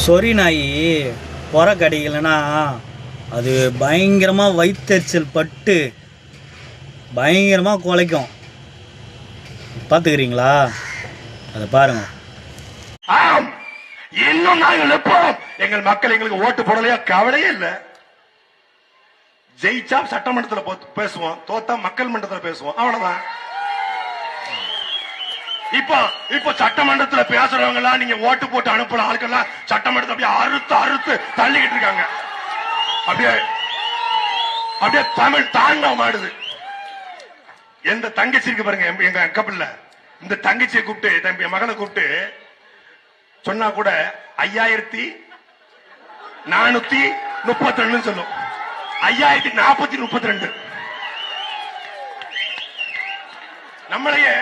சொறி நாய் பொற கடிக்கலைன்னா அது பயங்கரமாக வயிற்றெரிச்சல் பட்டு பயங்கரமாக குலைக்கும். பார்த்துக்கிறீங்களா? அதை பாருங்க. இன்னும் நாங்கள் எப்போம் எங்கள் மக்கள் எங்களுக்கு ஓட்டு போடலையா கவலையே இல்லை. ஜெயிச்சா சட்டமன்றத்தில் பேசுவோம், தோத்தா மக்கள் மன்றத்தில் பேசுவோம், அவ்வளவுதான். இப்போ சட்டமன்றத்தில் பேசுறவங்க எல்லாம் நீங்க ஓட்டு போட்டு அனுப்புற ஆட்கள்லாம் சட்டமன்றத்தை அப்படியே அறுத்து அறுத்து தள்ளிக்கிட்டு இருக்காங்க. அப்படியே அப்படியே தமிழ் தாண்டவம் ஆடுது. எந்த தங்கச்சி இருக்கு பாருங்க, எங்க கப்பல்ல இந்த தங்கச்சியை கூப்பிட்டு என் மகனை கூப்பிட்டு சொன்னா கூட 5432 சொல்லும். 5432 நம்மளையே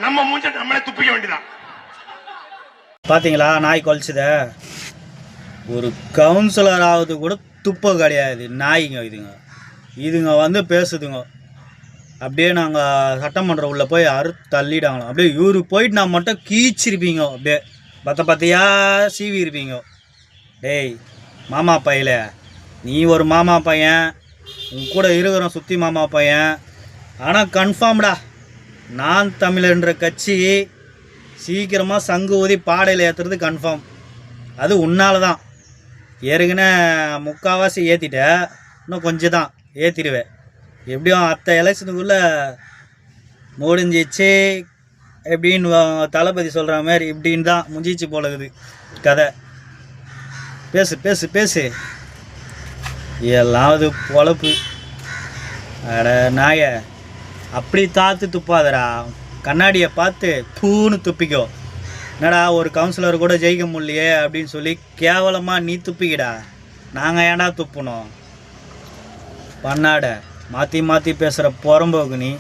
நம்ம மூஞ்ச நம்மளே துப்பிக்க வேண்டியதான். பார்த்தீங்களா நாய் கொலைச்சத? ஒரு கவுன்சிலர் ஆகுது கூட துப்ப கிடையாது நாய்ங்க. இதுங்க வந்து பேசுதுங்க. அப்படியே நாங்கள் சட்டமன்றம் உள்ளே போய் அறுத்து தள்ளிடாங்களோ. அப்படியே இவரு போயிட்டு நான் மட்டும் கீச்சிருப்பீங்க. அப்படியே பத்தியா சீவி இருப்பீங்க. டேய் மாமா பையல, நீ ஒரு மாமா பையன், உன் கூட இருக்கிற சுற்றி மாமா பையன். ஆனால் கன்ஃபார்ம்டா நான் தமிழன்ற கட்சி சீக்கிரமாக சங்கு ஊதி பாடையில் ஏற்றுறது கன்ஃபார்ம். அது உன்னால தான். ஏற்கனவே முக்கால்வாசி ஏற்றிட்ட, இன்னும் கொஞ்சம் தான் ஏற்றிடுவேன். எப்படியும் அத்தை எலெக்ஷனுக்குள்ளே முடிஞ்சிச்சு எப்படின்னு தளபதி சொல்கிற மாதிரி இப்படின்னு தான் முடிஞ்சிச்சு போலகுது கதை. பேசு பேசு பேசு. எல்லாம் அது பொழப்பு. அட நாய, அப்படி தாத்து துப்பாதடா. கண்ணாடியை பார்த்து பூன்னு துப்பிக்கோ. என்னடா ஒரு கவுன்சிலர் கூட ஜெயிக்க முடியலையே அப்படின்னு சொல்லி கேவலமாக நீ துப்பிக்கிடா. நாங்கள் ஏன்டா துப்பணும்? பண்ணாட மாற்றி மாற்றி பேசுகிற புறம்போக்கு நீ.